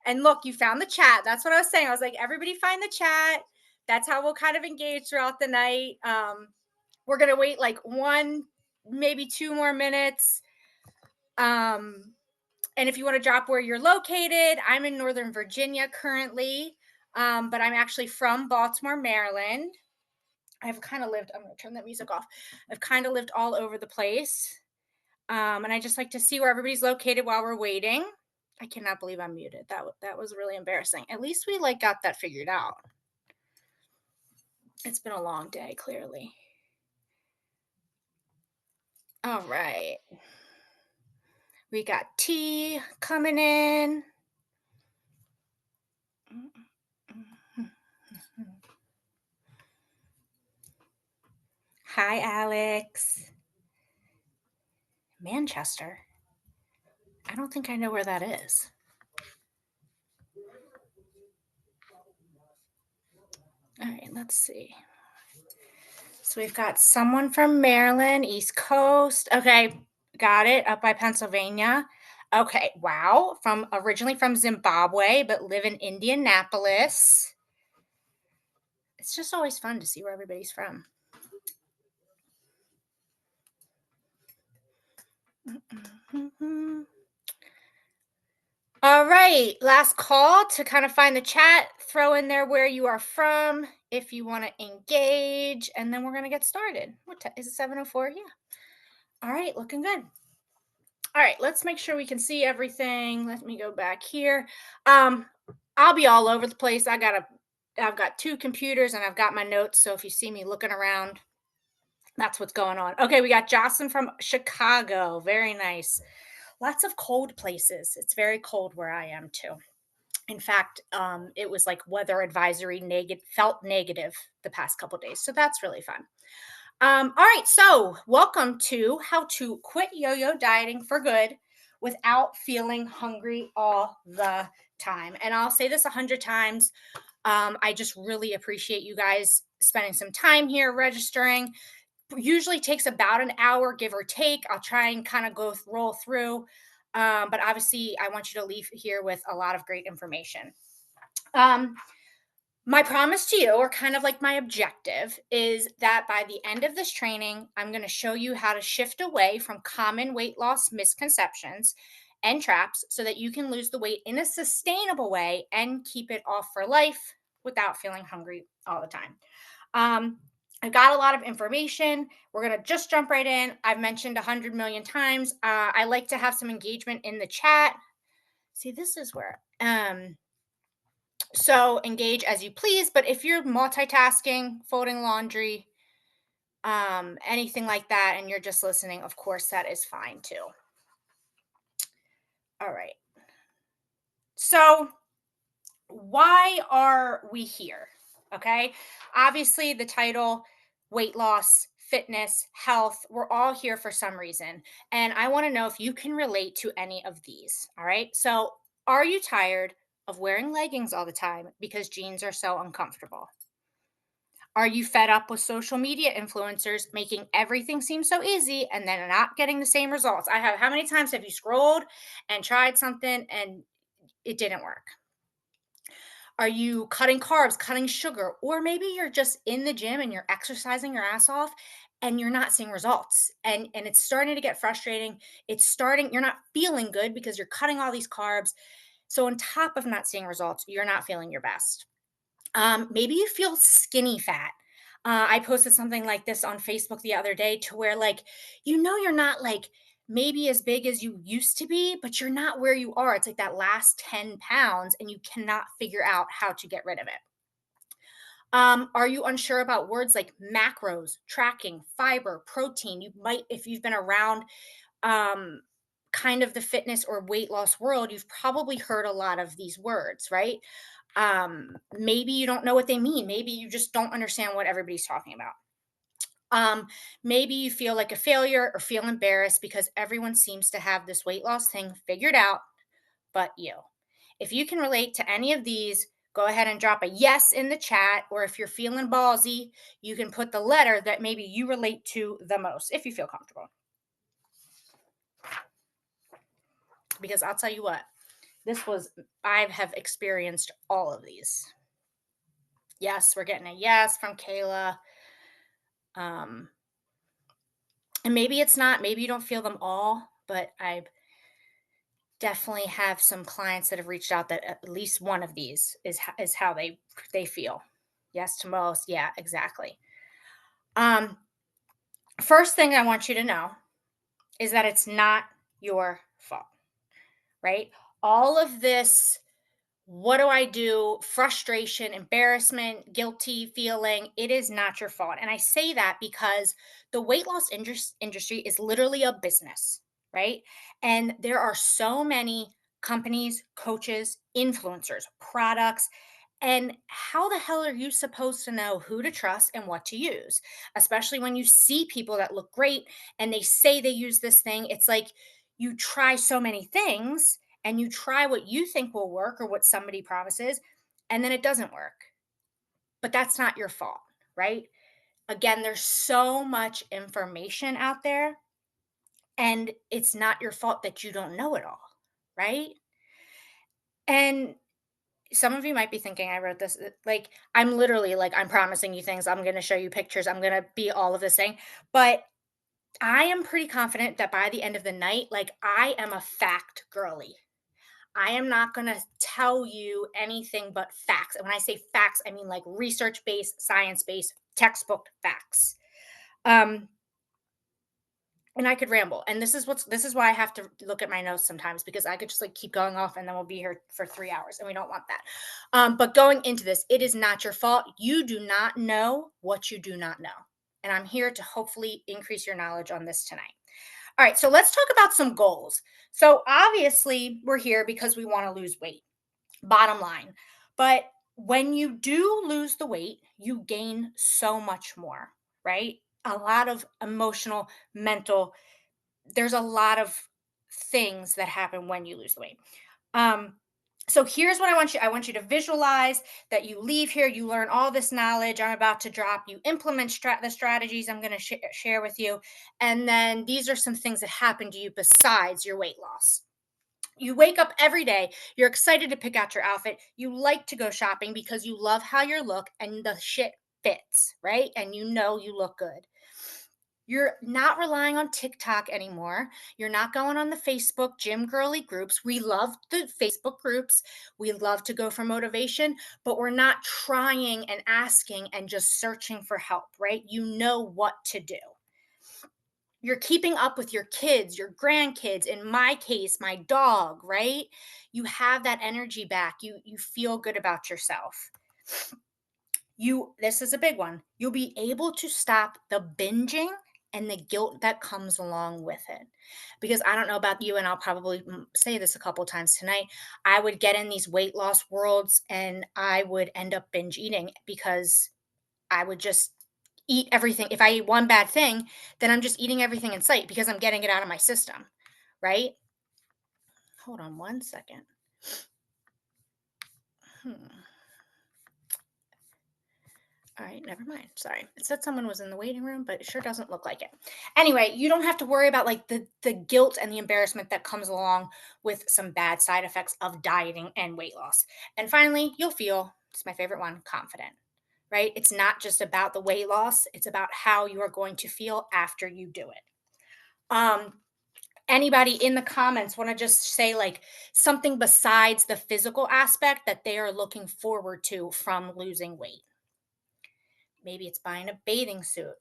And look, you found the chat. That's what I was saying. I was like, everybody find the chat. That's how we'll kind of engage throughout the night. We're gonna wait like one, maybe 2 more minutes. Um, and if you want to drop where you're located, I'm in Northern Virginia currently, but I'm actually from Baltimore, Maryland. I've kind of lived, I'm going to turn that music off. I've kind of lived all over the place. And I just like to see where everybody's located while we're waiting. I cannot believe I'm muted. That was really embarrassing. At least we like got that figured out. It's been a long day, clearly. All right. We got tea coming in. Hi, Alex. Manchester. I don't think I know where that is. All right, let's see. So we've got someone from Maryland, East Coast. Okay, got it. Up by Pennsylvania. Okay, wow. From originally from Zimbabwe, but live in Indianapolis. It's just always fun to see where everybody's from. All right, last call to kind of find the chat. Throw in there where you are from if you want to engage, and then we're going to get started. Is it 7:04? Yeah. All right, looking good. All right, let's make sure we can see everything. Let me go back here. I'll be all over the place. I've got two computers and I've got my notes. So if you see me looking around, that's what's going on. Okay, we got Jocelyn from Chicago. Very nice. Lots of cold places. It's very cold where I am too. In fact, it was like weather advisory negative, felt negative the past couple days. So that's really fun. All right, so welcome to how to quit yo-yo dieting for good without feeling hungry all the time. And I'll say this 100 times. I just really appreciate you guys spending some time here registering. Usually takes about an hour, give or take. I'll try and kind of roll through. But obviously, I want you to leave here with a lot of great information. Um, my promise to you, or kind of like my objective, is that by the end of this training, I'm going to show you how to shift away from common weight loss misconceptions and traps so that you can lose the weight in a sustainable way and keep it off for life without feeling hungry all the time. I've got a lot of information. We're going to just jump right in. I've mentioned 100 million times. I like to have some engagement in the chat. See, this is where. So engage as you please, but if you're multitasking, folding laundry, anything like that, and you're just listening, of course, that is fine too. All right. So why are we here? Okay. Obviously, the title, weight loss, fitness, health, we're all here for some reason. And I want to know if you can relate to any of these. All right. So, are you tired of wearing leggings all the time because jeans are so uncomfortable? Are you fed up with social media influencers making everything seem so easy and then not getting the same results? I have, how many times have you scrolled and tried something and it didn't work? Are you cutting carbs, cutting sugar, or maybe you're just in the gym and you're exercising your ass off and you're not seeing results and it's starting to get frustrating. You're not feeling good because you're cutting all these carbs. So on top of not seeing results, you're not feeling your best. Maybe you feel skinny fat. I posted something like this on Facebook the other day to where, like, you're not like maybe as big as you used to be, but you're not where you are. It's like that last 10 pounds, and you cannot figure out how to get rid of it. Are you unsure about words like macros, tracking, fiber, protein? You might, if you've been around um, kind of the fitness or weight loss world, you've probably heard a lot of these words, right? Maybe you don't know what they mean. Maybe you just don't understand what everybody's talking about. Maybe you feel like a failure or feel embarrassed because everyone seems to have this weight loss thing figured out, but you. If you can relate to any of these, go ahead and drop a yes in the chat. Or if you're feeling ballsy, you can put the letter that maybe you relate to the most if you feel comfortable. Because I'll tell you what, This was, I have experienced all of these. Yes, we're getting a yes from Kayla. Um, and maybe it's not, maybe you don't feel them all, but I definitely have some clients that have reached out that at least one of these is how they feel. Yes to most. Yeah, exactly. Um, First thing I want you to know is that it's not your fault, right? All of this, what do I do? Frustration, embarrassment, guilty feeling, it is not your fault. And I say that because the weight loss industry is literally a business, right? And there are so many companies, coaches, influencers, products. And how the hell are you supposed to know who to trust and what to use? Especially when you see people that look great and they say they use this thing. It's like you try so many things and you try what you think will work or what somebody promises, and then it doesn't work. But that's not your fault, right? Again, there's so much information out there, and it's not your fault that you don't know it all, right? And some of you might be thinking, I wrote this, like, I'm literally like, I'm promising you things. I'm going to show you pictures. I'm going to be all of this thing. But I am pretty confident that by the end of the night, like, I am a fact girly. I am not going to tell you anything but facts. And when I say facts, I mean like research based, science based, textbook facts. Um, and I could ramble. And this is why I have to look at my notes sometimes because I could just like keep going off and then we'll be here for 3 hours and we don't want that. But going into this, it is not your fault. You do not know what you do not know. And I'm here to hopefully increase your knowledge on this tonight. All right, so let's talk about some goals. So obviously, we're here because we want to lose weight, bottom line. But when you do lose the weight, you gain so much more, right? A lot of emotional, mental, there's a lot of things that happen when you lose the weight. Um, so here's what I want you to visualize that you leave here, you learn all this knowledge I'm about to drop, you implement the strategies I'm going to share with you. And then these are some things that happen to you besides your weight loss. You wake up every day, you're excited to pick out your outfit. You like to go shopping because you love how you look and the shit fits, right? And you know you look good. You're not relying on TikTok anymore. You're not going on the Facebook gym girly groups. We love the Facebook groups. We love to go for motivation, but we're not trying and asking and just searching for help, right? You know what to do. You're keeping up with your kids, your grandkids, in my case, my dog, right? You have that energy back. You feel good about yourself. This is a big one. You'll be able to stop the binging and the guilt that comes along with it. Because I don't know about you, and I'll probably say this a couple times tonight. I would get in these weight loss worlds and I would end up binge eating because I would just eat everything. If I eat one bad thing, then I'm just eating everything in sight because I'm getting it out of my system, right? Hold on one second. Hmm. All right, never mind. Sorry. It said someone was in the waiting room, but it sure doesn't look like it. Anyway, you don't have to worry about like the guilt and the embarrassment that comes along with some bad side effects of dieting and weight loss. And finally, you'll feel, it's my favorite one, confident. Right? It's not just about the weight loss, it's about how you are going to feel after you do it. Anybody in the comments want to just say like something besides the physical aspect that they are looking forward to from losing weight? Maybe it's buying a bathing suit.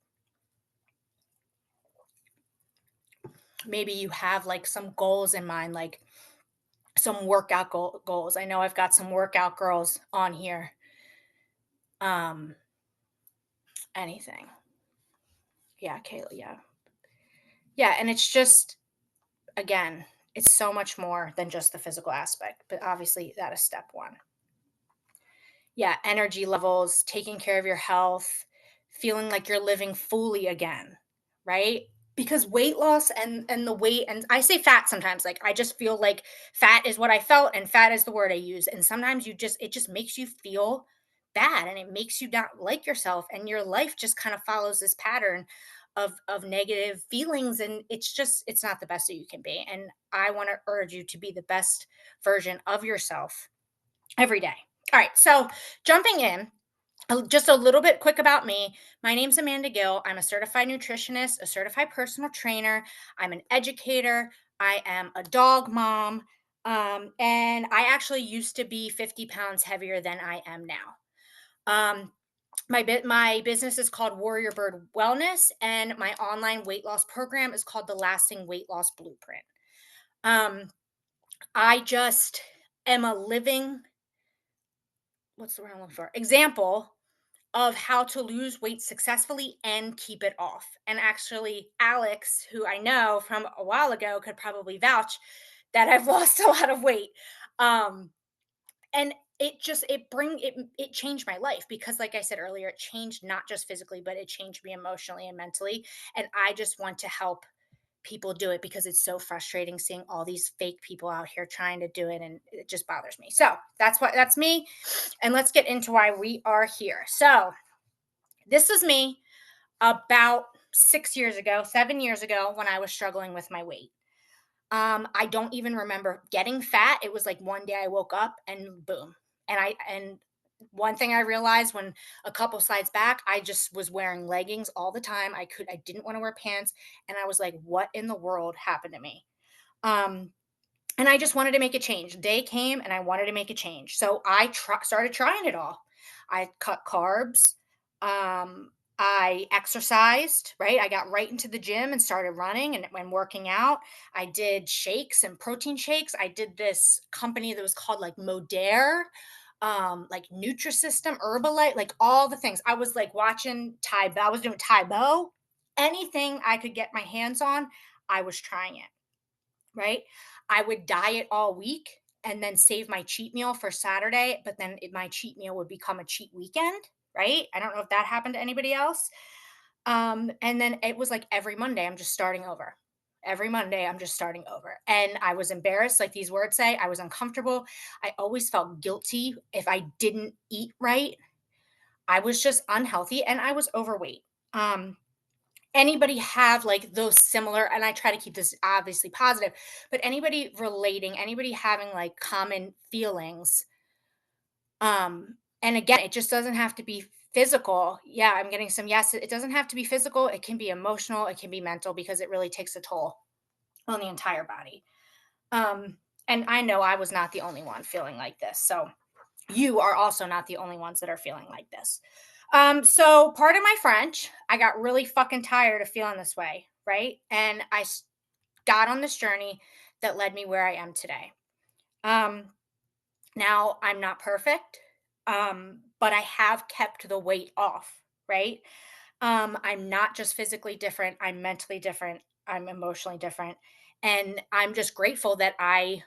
Maybe you have like some goals in mind, like some workout goals. I know I've got some workout girls on here. Um, Anything. Yeah, Kayla. Yeah. Yeah. And it's just, again, it's so much more than just the physical aspect, but obviously that is step one. Yeah, energy levels, taking care of your health, feeling like you're living fully again, right? Because weight loss and the weight, and I say fat sometimes, like I just feel like fat is what I felt and fat is the word I use. And sometimes it just makes you feel bad and it makes you not like yourself and your life just kind of follows this pattern of negative feelings, and it's not the best that you can be. And I want to urge you to be the best version of yourself every day. All right, so jumping in, just a little bit quick about me. My name's Amanda Gill. I'm a certified nutritionist, a certified personal trainer. I'm an educator. I am a dog mom. And I actually used to be 50 pounds heavier than I am now. Um, my business is called Warrior Bird Wellness, and my online weight loss program is called the Lasting Weight Loss Blueprint. Um, I just am a living, what's the word I'm looking for? Example of how to lose weight successfully and keep it off. And actually, Alex, who I know from a while ago, could probably vouch that I've lost a lot of weight. Um, and it changed my life because, like I said earlier, it changed not just physically, but it changed me emotionally and mentally. And I just want to help people do it because it's so frustrating seeing all these fake people out here trying to do it, and it just bothers me. So that's me. And let's get into why we are here. So this is me about 6 years ago, 7 years ago, when I was struggling with my weight. I don't even remember getting fat. It was like one day I woke up and boom. And one thing I realized when a couple slides back, I just was wearing leggings all the time. I didn't want to wear pants. And I was like, what in the world happened to me? Um, and I just wanted to make a change. Day came and I wanted to make a change. So started trying it all. I cut carbs. Um, I exercised, right? I got right into the gym and started running and working out. I did shakes and protein shakes. I did this company that was called like Modere, like Nutrisystem, Herbalife, like all the things. I was like watching I was doing Taibo. Anything I could get my hands on, I was trying it, right? I would diet all week and then save my cheat meal for Saturday, but then my cheat meal would become a cheat weekend, right? I don't know if that happened to anybody else. And then it was like every Monday, I'm just starting over. Every Monday, I'm just starting over. And I was embarrassed, like these words say, I was uncomfortable. I always felt guilty if I didn't eat right. I was just unhealthy and I was overweight. Um, Anybody have like those similar, and I try to keep this obviously positive, but anybody having like common feelings, and again, it just doesn't have to be physical. Yeah, I'm getting some yes. It doesn't have to be physical. It can be emotional, it can be mental, because it really takes a toll on the entire body. um and I know I was not the only one feeling like this, so you are also not the only ones that are feeling like this. So part of my French, I got really fucking tired of feeling this way, right? And got on this journey that led me where I am today. Um, Now I'm not perfect, but I have kept the weight off, right? I'm not just physically different, I'm mentally different, I'm emotionally different. And I'm just grateful that I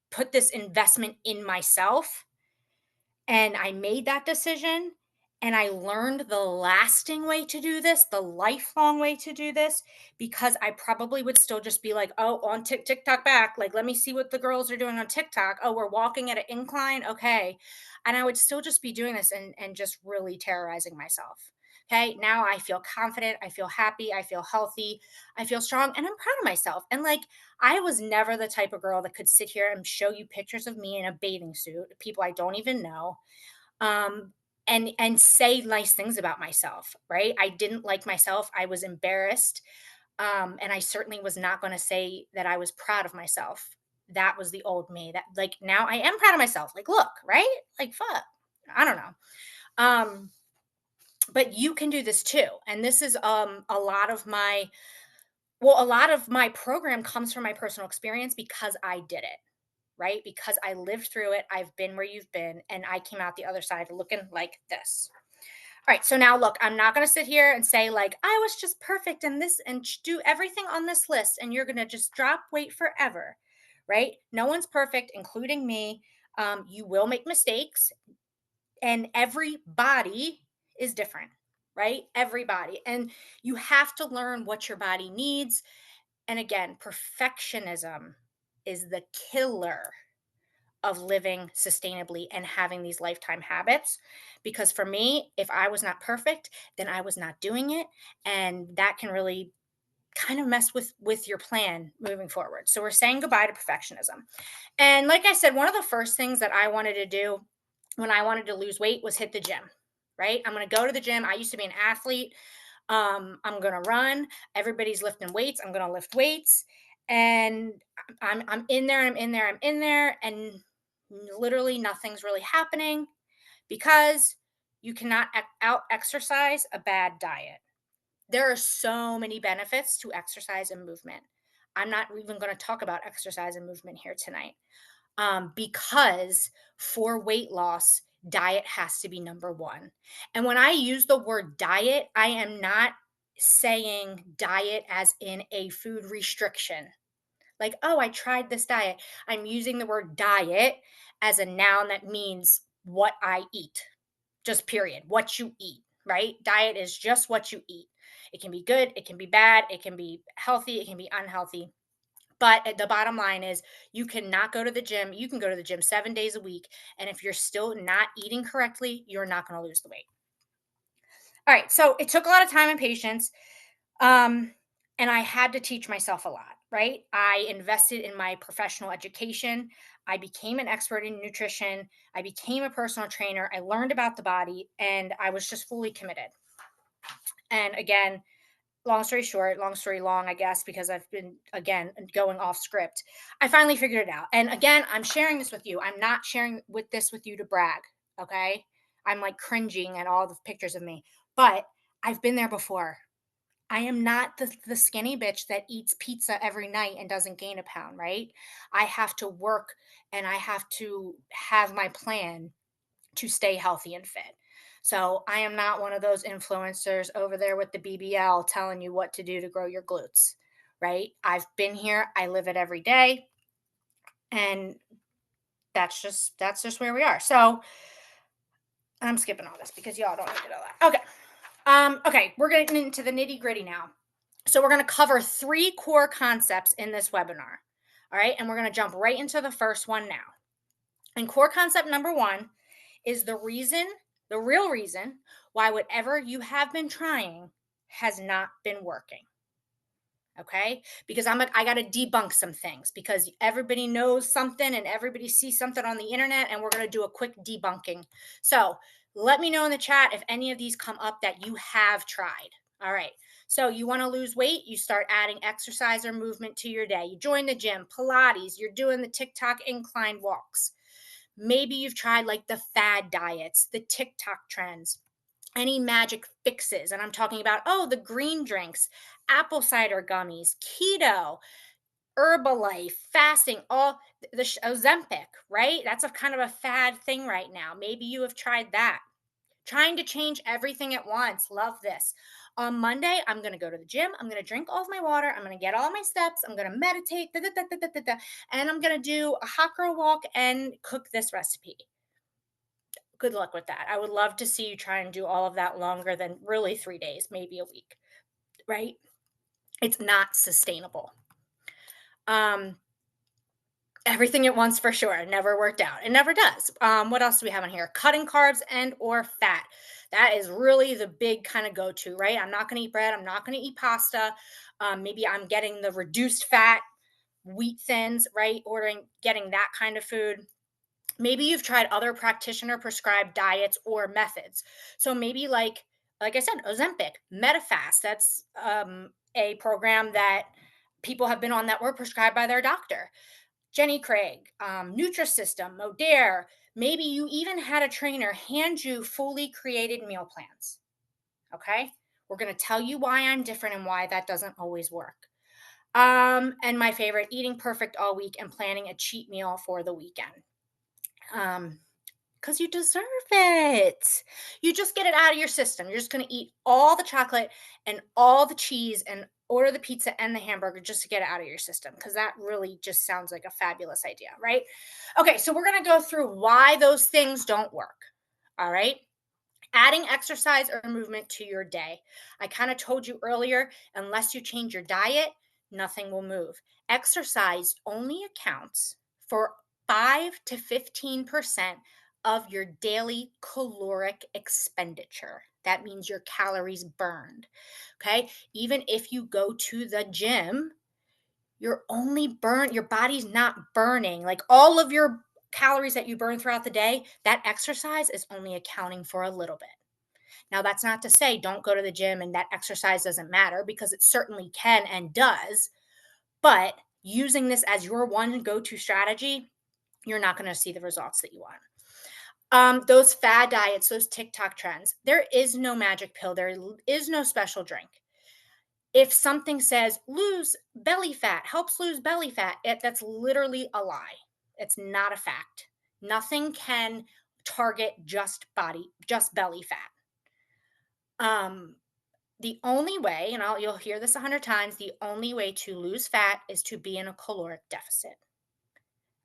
put this investment in myself and I made that decision, and I learned the lasting way to do this, the lifelong way to do this, because I probably would still just be like, oh, on TikTok back. Like, let me see what the girls are doing on TikTok. Oh, we're walking at an incline. Okay. And I would still just be doing this and just really terrorizing myself. Okay. Now I feel confident. I feel happy. I feel healthy. I feel strong. And I'm proud of myself. And like, I was never the type of girl that could sit here and show you pictures of me in a bathing suit, people I don't even know, um, and say nice things about myself, right? I didn't like myself. I was embarrassed, and I certainly was not going to say that I was proud of myself. That was the old me. That like now I am proud of myself. Like, look, right? Like, fuck. I don't know. Um, but you can do this too. And this is a lot of my program comes from my personal experience because I did it, right? Because I lived through it. I've been where you've been, and I came out the other side looking like this. All right. So now look, I'm not going to sit here and say, like, I was just perfect and this and do everything on this list, and you're going to just drop weight forever, right? No one's perfect, including me. You will make mistakes, and every body is different, right? Everybody. And you have to learn what your body needs. And again, perfectionism is the killer of living sustainably and having these lifetime habits. Because for me, if I was not perfect, then I was not doing it. And that can really kind of mess with your plan moving forward. So we're saying goodbye to perfectionism. And like I said, one of the first things that I wanted to do when I wanted to lose weight was hit the gym. Right? I'm going to go to the gym. I used to be an athlete. I'm going to run. Everybody's lifting weights. I'm going to lift weights. And I'm in there, I'm in there, and literally nothing's really happening because you cannot out exercise a bad diet. There are so many benefits to exercise and movement. I'm not even going to talk about exercise and movement here tonight, because for weight loss, diet has to be number one. And when I use the word diet, I am not saying diet as in a food restriction. Like, oh, I tried this diet. I'm using the word diet as a noun that means what I eat, just period, what you eat, right? Diet is just what you eat. It can be good, it can be bad, it can be healthy, it can be unhealthy. But the bottom line is you cannot go to the gym. You can go to the gym 7 days a week. And if you're still not eating correctly, you're not going to lose the weight. All right. So it took a lot of time and patience. Um, and I had to teach myself a lot, right? I invested in my professional education. I became an expert in nutrition. I became a personal trainer. I learned about the body and I was just fully committed. And again, long story short, long story long, I guess, because I've been, again, going off script. I finally figured it out. And again, I'm sharing this with you. I'm not sharing with you to brag. Okay. I'm like cringing at all the pictures of me, but I've been there before. I am not the skinny bitch that eats pizza every night and doesn't gain a pound, right? I have to work and I have to have my plan to stay healthy and fit. So I am not one of those influencers over there with the BBL telling you what to do to grow your glutes, right? I've been here, I live it every day, and that's just where we are. So I'm skipping all this because y'all don't need to know that. Okay. Okay, we're getting into the nitty-gritty now. So we're going to cover three core concepts in this webinar. All right, and we're going to jump right into the first one now. And core concept number one is the real reason why whatever you have been trying has not been working. Okay? Because I got to debunk some things because everybody knows something and everybody sees something on the internet and we're going to do a quick debunking. So, let me know in the chat if any of these come up that you have tried. All right. So, you want to lose weight, you start adding exercise or movement to your day. You join the gym, Pilates, you're doing the TikTok incline walks. Maybe you've tried like the fad diets, the TikTok trends, any magic fixes. And I'm talking about, oh, the green drinks, apple cider gummies, keto, Herbalife, fasting, all the Ozempic, right? That's a kind of a fad thing right now. Maybe you have tried that. Trying to change everything at once. Love this. On Monday, I'm going to go to the gym. I'm going to drink all of my water. I'm going to get all my steps. I'm going to meditate. And I'm going to do a hot girl walk and cook this recipe. Good luck with that. I would love to see you try and do all of that longer than really 3 days, maybe a week, right? It's not sustainable. Everything at once for sure. It never worked out. It never does. What else do we have on here? Cutting carbs and or fat. That is really the big kind of go-to, right? I'm not going to eat bread. I'm not going to eat pasta. Maybe I'm getting the reduced fat wheat thins, right? Getting that kind of food. Maybe you've tried other practitioner prescribed diets or methods. So maybe like I said, Ozempic, Medifast. That's a program that people have been on that were prescribed by their doctor. Jenny Craig, Nutrisystem, Modere. Maybe you even had a trainer hand you fully created meal plans. Okay. We're going to tell you why I'm different and why that doesn't always work. And my favorite, eating perfect all week and planning a cheat meal for the weekend. Because you deserve it. You just get it out of your system. You're just going to eat all the chocolate and all the cheese and order the pizza and the hamburger just to get it out of your system because that really just sounds like a fabulous idea, right? Okay, so we're going to go through why those things don't work. All right. Adding exercise or movement to your day. I kind of told you earlier, unless you change your diet, nothing will move. Exercise only accounts for 5 to 15% of your daily caloric expenditure. That means your calories burned. Okay. Even if you go to the gym, your body's not burning like all of your calories that you burn throughout the day. That exercise is only accounting for a little bit. Now, that's not to say don't go to the gym and that exercise doesn't matter because it certainly can and does. But using this as your one go to strategy, you're not going to see the results that you want. Those fad diets, those TikTok trends, there is no magic pill, is no special drink. If something says lose belly fat, helps lose belly fat, that's literally a lie. It's not a fact. Nothing can target just belly fat. Um, the only way, and you'll hear this 100 times, the only way to lose fat is to be in a caloric deficit.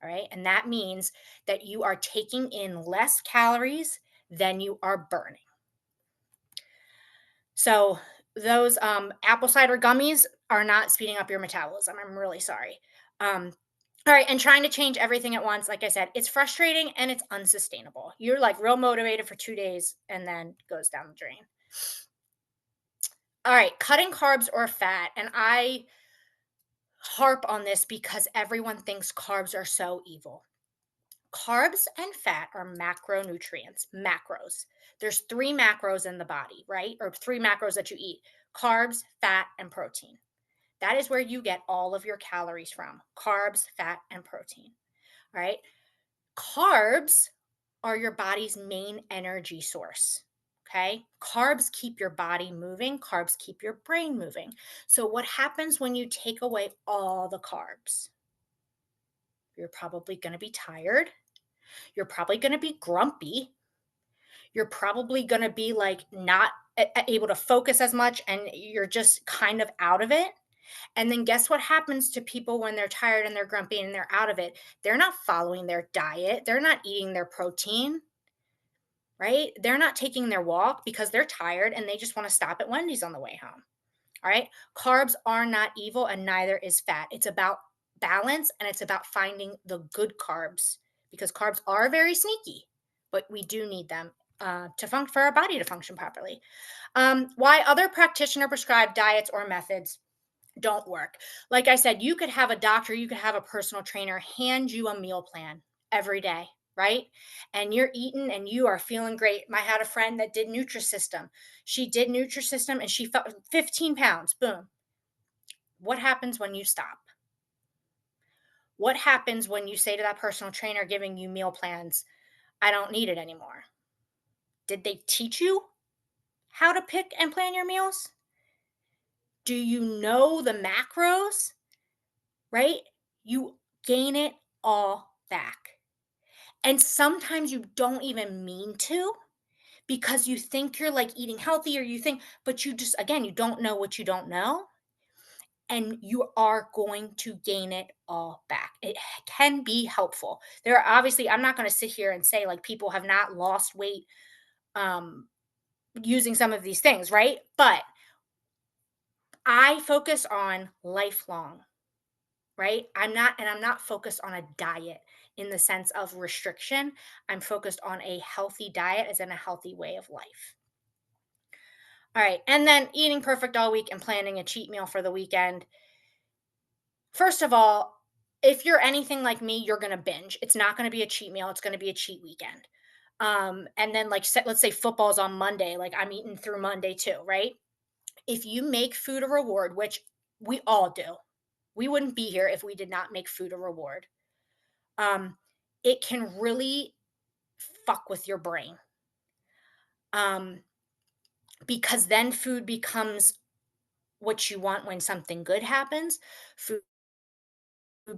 All right. And that means that you are taking in less calories than you are burning. So those apple cider gummies are not speeding up your metabolism. I'm really sorry. All right. And trying to change everything at once, like I said, it's frustrating and it's unsustainable. You're like real motivated for 2 days and then goes down the drain. All right. Cutting carbs or fat. And I harp on this because everyone thinks carbs are so evil. Carbs and fat are macronutrients, macros. There's three macros in the body, right? Or three macros that you eat: carbs, fat, and protein. That is where you get all of your calories from: carbs, fat, and protein. All right. Carbs are your body's main energy source. Okay. Carbs keep your body moving, carbs keep your brain moving. So, what happens when you take away all the carbs? You're probably going to be tired. You're probably going to be grumpy. You're probably going to be like not able to focus as much and you're just kind of out of it. And then guess what happens to people when they're tired and they're grumpy and they're out of it? They're not following their diet. They're not eating their protein, right? They're not taking their walk because they're tired and they just want to stop at Wendy's on the way home. All right. Carbs are not evil and neither is fat. It's about balance and it's about finding the good carbs because carbs are very sneaky, but we do need them for our body to function properly. Why other practitioner prescribed diets or methods don't work. Like I said, you could have a doctor, you could have a personal trainer hand you a meal plan every day, right? And you're eating and you are feeling great. I had a friend that did Nutrisystem. She did Nutrisystem and she felt 15 pounds. Boom. What happens when you stop? What happens when you say to that personal trainer giving you meal plans, I don't need it anymore? Did they teach you how to pick and plan your meals? Do you know the macros? Right? You gain it all back. And sometimes you don't even mean to because you think you're like eating healthy or you think, but you just, again, you don't know what you don't know. And you are going to gain it all back. It can be helpful. There are obviously, I'm not going to sit here and say like people have not lost weight um, using some of these things, right? But I focus on lifelong, right? I'm not focused on a diet in the sense of restriction. I'm focused on a healthy diet as in a healthy way of life. All right. And then eating perfect all week and planning a cheat meal for the weekend. First of all, if you're anything like me, you're going to binge. It's not going to be a cheat meal, it's going to be a cheat weekend. And then like let's say football's on Monday, like I'm eating through Monday too, right? If you make food a reward, which we all do, we wouldn't be here if we did not make food a reward. um, it can really fuck with your brain. Um, because then food becomes what you want when something good happens. Food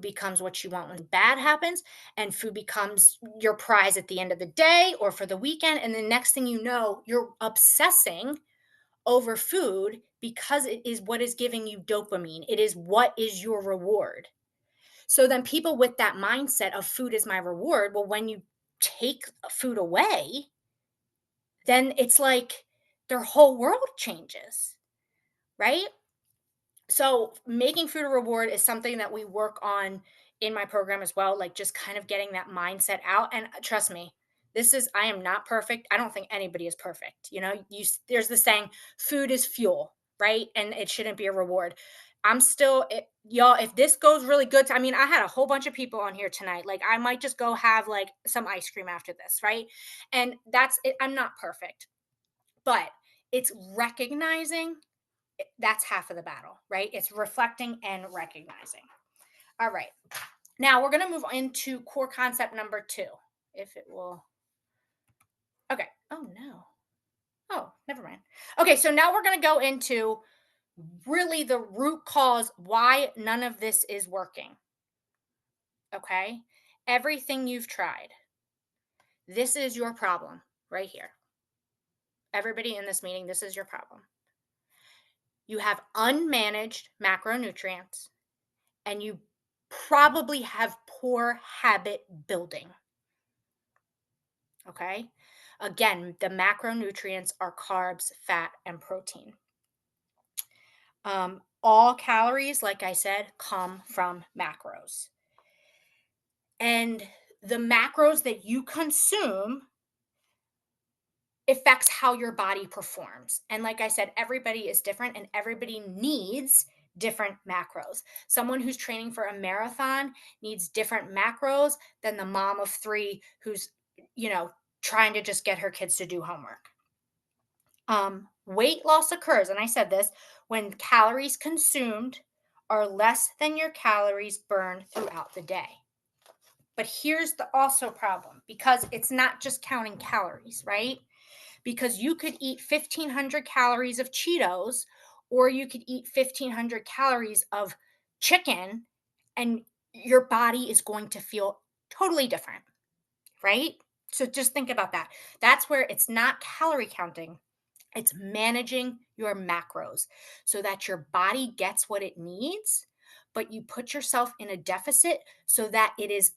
becomes what you want when bad happens. And food becomes your prize at the end of the day or for the weekend. And the next thing you know, you're obsessing over food because it is what is giving you dopamine. It is what is your reward. So then people with that mindset of food is my reward, well, when you take food away, then it's like their whole world changes, right? So making food a reward is something that we work on in my program as well, like just kind of getting that mindset out. And trust me, I am not perfect. I don't think anybody is perfect. There's the saying, food is fuel, right? And it shouldn't be a reward. Y'all, if this goes really good, I mean, I had a whole bunch of people on here tonight. Like, I might just go have like some ice cream after this, right? And that's it. I'm not perfect, but it's recognizing that's half of the battle, right? It's reflecting and recognizing. All right. Now we're going to move into core concept number 2. If it will. Okay. Oh, no. Oh, never mind. Okay. So now we're going to go into really the root cause why none of this is working. Okay. Everything you've tried. This is your problem right here. Everybody in this meeting, this is your problem. You have unmanaged macronutrients and you probably have poor habit building. Okay. Again, the macronutrients are carbs, fat, and protein. All calories, like I said, come from macros. And the macros that you consume affects how your body performs. And like I said, everybody is different and everybody needs different macros. Someone who's training for a marathon needs different macros than the mom of 3 who's, trying to just get her kids to do homework. Weight loss occurs, and I said this, when calories consumed are less than your calories burned throughout the day. But here's the also problem, because it's not just counting calories, right? Because you could eat 1,500 calories of Cheetos, or you could eat 1,500 calories of chicken, and your body is going to feel totally different, right? So just think about that. That's where it's not calorie counting, it's managing your macros so that your body gets what it needs, but you put yourself in a deficit so that it is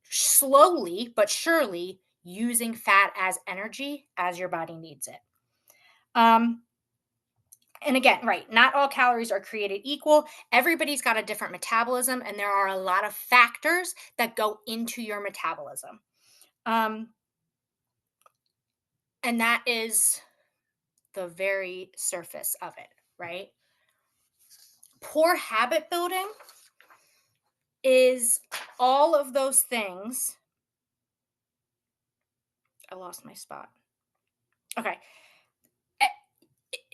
slowly but surely using fat as energy as your body needs it. Um, and again, right, not all calories are created equal. Everybody's got a different metabolism, and there are a lot of factors that go into your metabolism. Um, and that is the very surface of it, right? Poor habit building is all of those things. I lost my spot. Okay.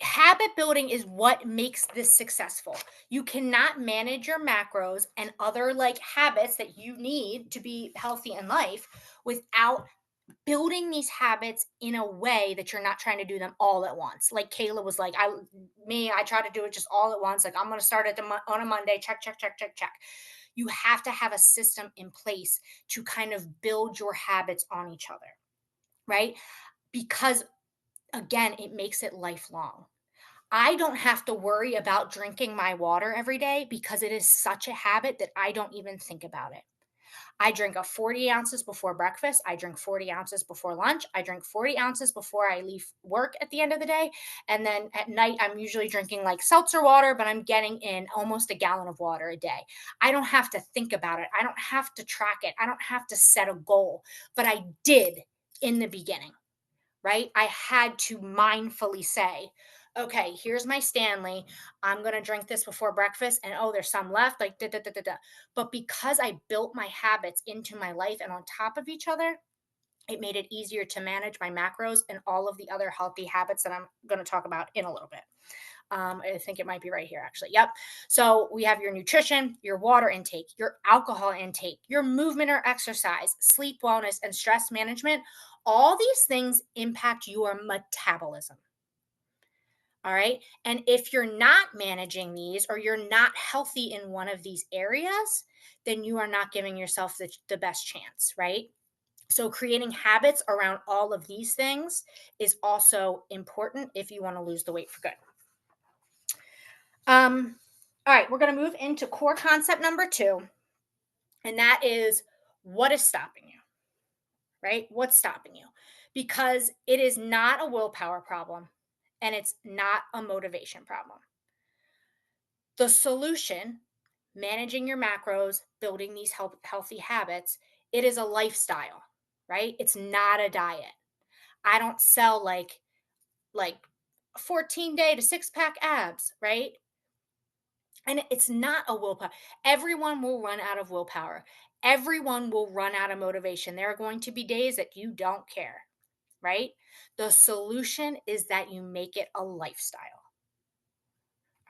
Habit building is what makes this successful. You cannot manage your macros and other like habits that you need to be healthy in life without building these habits in a way that you're not trying to do them all at once. Like Kayla was like, I try to do it just all at once. Like I'm going to start on a Monday, check, check, check, check, check. You have to have a system in place to kind of build your habits on each other, right? Because again, it makes it lifelong. I don't have to worry about drinking my water every day because it is such a habit that I don't even think about it. I drink a 40 ounces before breakfast. I drink 40 ounces before lunch. I drink 40 ounces before I leave work at the end of the day. And then at night, I'm usually drinking like seltzer water, but I'm getting in almost a gallon of water a day. I don't have to think about it. I don't have to track it. I don't have to set a goal, but I did in the beginning, right? I had to mindfully say, okay, here's my Stanley. I'm going to drink this before breakfast. And oh, there's some left. Like, da, da, da, da, da. But because I built my habits into my life and on top of each other, it made it easier to manage my macros and all of the other healthy habits that I'm going to talk about in a little bit. I think it might be right here, actually. Yep. So we have your nutrition, your water intake, your alcohol intake, your movement or exercise, sleep wellness, and stress management. All these things impact your metabolism. All right. And if you're not managing these or you're not healthy in one of these areas, then you are not giving yourself the best chance, right? So creating habits around all of these things is also important if you want to lose the weight for good. All right, we're going to move into core concept number 2, and that is what is stopping you, right? What's stopping you? Because it is not a willpower problem and it's not a motivation problem. The solution managing your macros, building these healthy habits, it is a lifestyle, right? It's not a diet. I don't sell like 14-day to six-pack abs, right? And it's not a willpower. Everyone will run out of willpower. Everyone will run out of motivation. There are going to be days that you don't care, right? The solution is that you make it a lifestyle.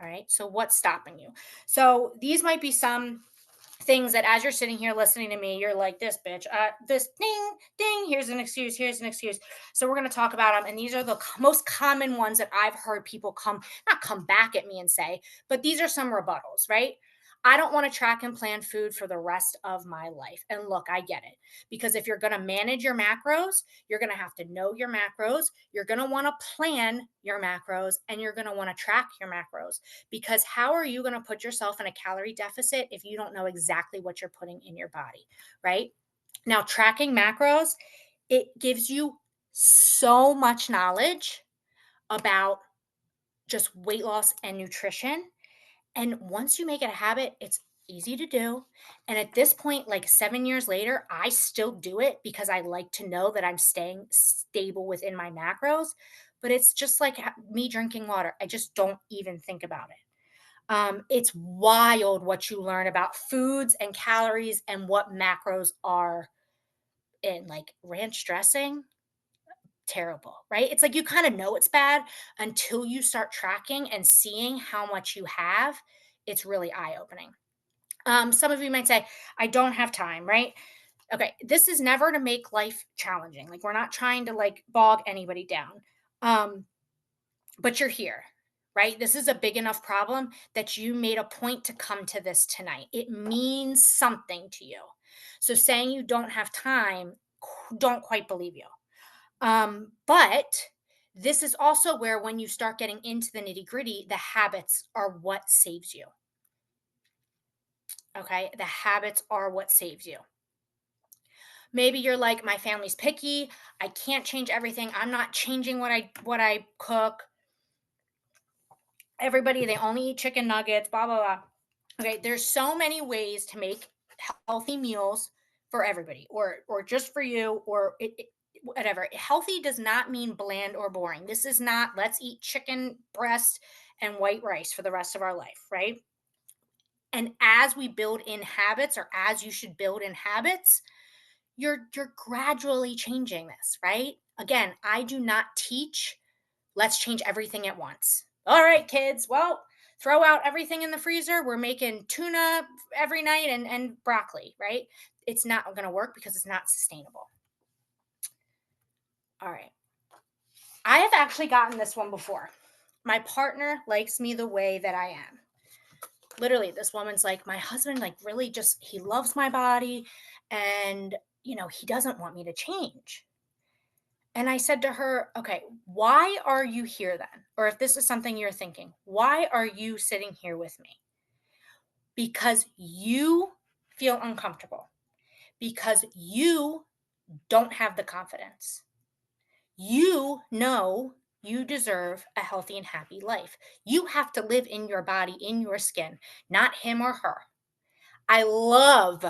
All right. So, what's stopping you? So, these might be some things that as you're sitting here listening to me, you're like, this bitch, this ding, ding, here's an excuse, here's an excuse. So we're going to talk about them. And these are the most common ones that I've heard people not come back at me and say, but these are some rebuttals, right? I don't want to track and plan food for the rest of my life. And look, I get it. Because if you're going to manage your macros, you're going to have to know your macros. You're going to want to plan your macros and you're going to want to track your macros, because how are you going to put yourself in a calorie deficit if you don't know exactly what you're putting in your body, right? Now, tracking macros, it gives you so much knowledge about just weight loss and nutrition. And once you make it a habit, it's easy to do. And at this point, like 7 years later, I still do it because I like to know that I'm staying stable within my macros. But it's just like me drinking water. I just don't even think about it. It's wild what you learn about foods and calories and what macros are in, like ranch dressing. Terrible, right? It's like you kind of know it's bad until you start tracking and seeing how much you have. It's really eye opening. Some of you might say, I don't have time, right? Okay, this is never to make life challenging. Like, we're not trying to like bog anybody down. Um, but you're here, right? This is a big enough problem that you made a point to come to this tonight. It means something to you. So saying you don't have time, don't quite believe you. But this is also where, when you start getting into the nitty gritty, the habits are what saves you. Okay. The habits are what saves you. Maybe you're like, my family's picky. I can't change everything. I'm not changing what I cook. Everybody, they only eat chicken nuggets, blah, blah, blah. Okay, there's so many ways to make healthy meals for everybody, or just for you, or whatever. Healthy does not mean bland or boring. This is not let's eat chicken breast and white rice for the rest of our life, right? And as we build in habits, or as you should build in habits, you're gradually changing this, right? Again, I do not teach let's change everything at once. All right, kids. Well, throw out everything in the freezer. We're making tuna every night and broccoli, right? It's not going to work because it's not sustainable. All right. I have actually gotten this one before. My partner likes me the way that I am. Literally, this woman's like, my husband, like, really just, he loves my body and, he doesn't want me to change. And I said to her, okay, why are you here then? Or if this is something you're thinking, why are you sitting here with me? Because you feel uncomfortable, because you don't have the confidence. You know you deserve a healthy and happy life. You have to live in your body, in your skin, not him or her. I love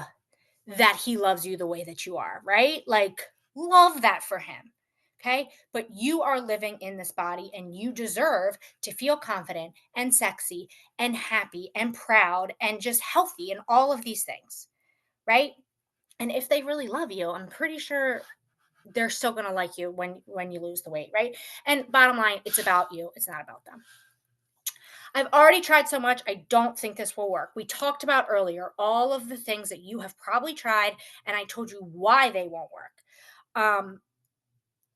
that he loves you the way that you are, right? Like, love that for him. Okay. But you are living in this body and you deserve to feel confident and sexy and happy and proud and just healthy and all of these things. Right. And if they really love you, I'm pretty sure they're still going to like you when you lose the weight. Right. And bottom line, it's about you. It's not about them. I've already tried so much. I don't think this will work. We talked about earlier all of the things that you have probably tried, and I told you why they won't work. Um,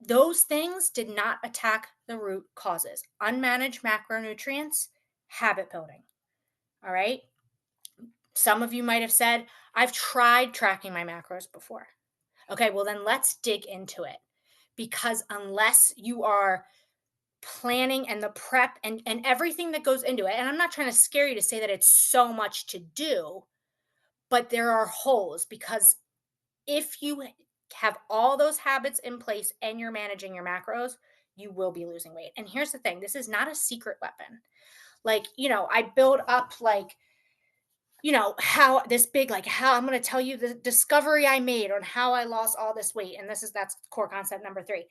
those things did not attack the root causes. Unmanaged macronutrients, habit building. All right. Some of you might have said, I've tried tracking my macros before. Okay, well, then let's dig into it, because unless you are planning and the prep and everything that goes into it, and I'm not trying to scare you to say that it's so much to do, but there are holes, because if you have all those habits in place and you're managing your macros, you will be losing weight. And here's the thing, this is not a secret weapon. Like, I build up like, how this big, like how I'm going to tell you the discovery I made on how I lost all this weight. And that's core concept number 3.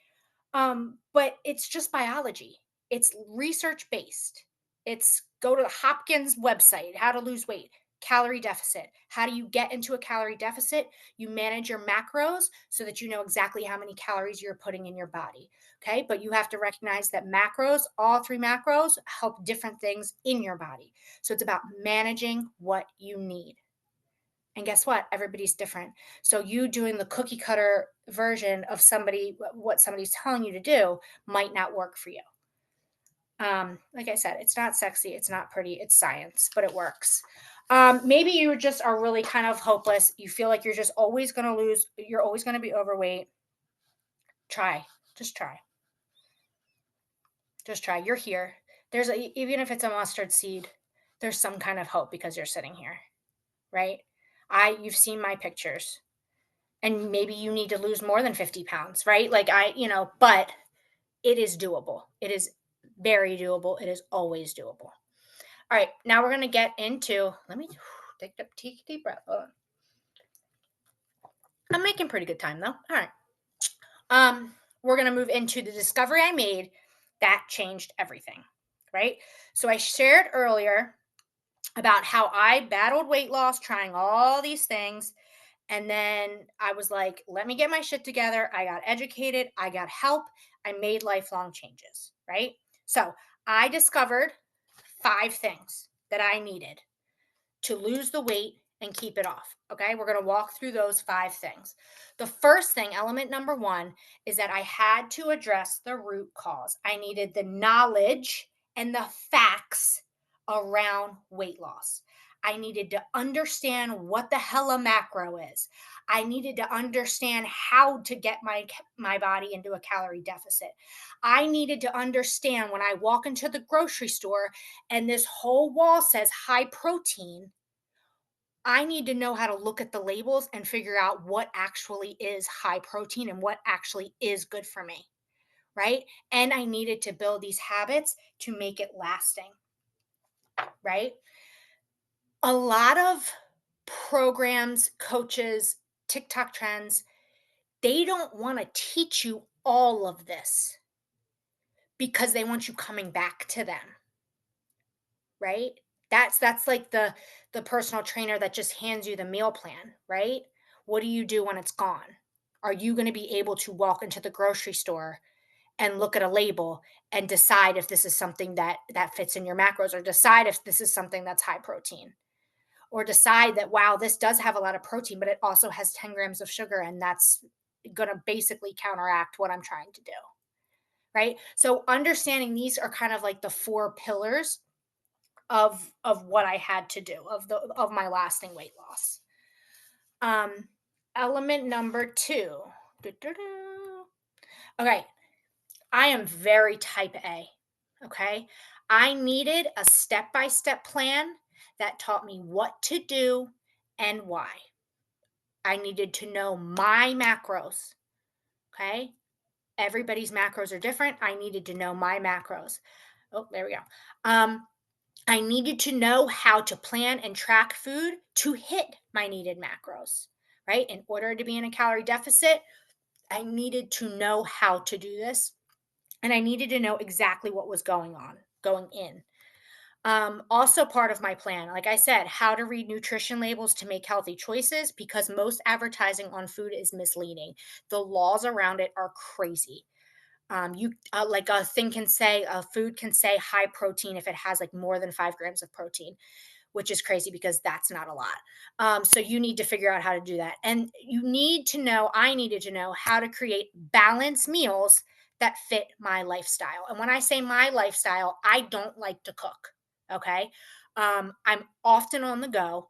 But it's just biology. It's research based. It's go to the Hopkins website, how to lose weight, calorie deficit. How do you get into a calorie deficit? You manage your macros so that you know exactly how many calories you're putting in your body. Okay. But you have to recognize that macros, all 3 macros, help different things in your body. So it's about managing what you need. And guess what? Everybody's different. So you doing the cookie cutter version of what somebody's telling you to do might not work for you. Like I said, it's not sexy, it's not pretty, it's science, but it works. Maybe you just are really kind of hopeless. You feel like you're always going to be overweight. Try, just try, just try. You're here. Even if it's a mustard seed, there's some kind of hope because you're sitting here, right? You've seen my pictures. And maybe you need to lose more than 50 pounds, right? But it is doable. It is very doable. It is always doable. All right, now we're going to get into, let me take a deep breath. Hold on. I'm making pretty good time though. All right. We're going to move into the discovery I made that changed everything, right? So I shared earlier about how I battled weight loss, trying all these things. And then I was like, let me get my shit together. I got educated. I got help. I made lifelong changes, right? So I discovered 5 things that I needed to lose the weight and keep it off. Okay. We're going to walk through those 5 things. The first thing, element number 1, is that I had to address the root cause. I needed the knowledge and the facts around weight loss. I needed to understand what the hell a macro is. I needed to understand how to get my body into a calorie deficit. I needed to understand when I walk into the grocery store and this whole wall says high protein, I need to know how to look at the labels and figure out what actually is high protein and what actually is good for me, right? And I needed to build these habits to make it lasting, right? A lot of programs, coaches, TikTok trends, they don't want to teach you all of this because they want you coming back to them, right? That's like the personal trainer that just hands you the meal plan, right? What do you do when it's gone? Are you going to be able to walk into the grocery store and look at a label and decide if this is something that fits in your macros, or decide if this is something that's high protein, or decide that wow, this does have a lot of protein but it also has 10 grams of sugar and that's going to basically counteract what I'm trying to do, right? So understanding these are kind of like the 4 pillars of what I had to do of my lasting weight loss. Um, Element number 2. Okay, I am very type A. Okay, I needed a step by step plan that taught me what to do and why. I needed to know my macros. Okay, everybody's macros are different. I needed to know my macros. Oh, there we go. I needed to know how to plan and track food to hit my needed macros, right? In order to be in a calorie deficit, I needed to know how to do this. And I needed to know exactly what was going in. Also, part of my plan, like I said, how to read nutrition labels to make healthy choices because most advertising on food is misleading. The laws around it are crazy. You like a food can say high protein if it has like more than 5 grams of protein, which is crazy because that's not a lot. So you need to figure out how to do that, and I needed to know how to create balanced meals that fit my lifestyle. And when I say my lifestyle, I don't like to cook. Okay, I'm often on the go,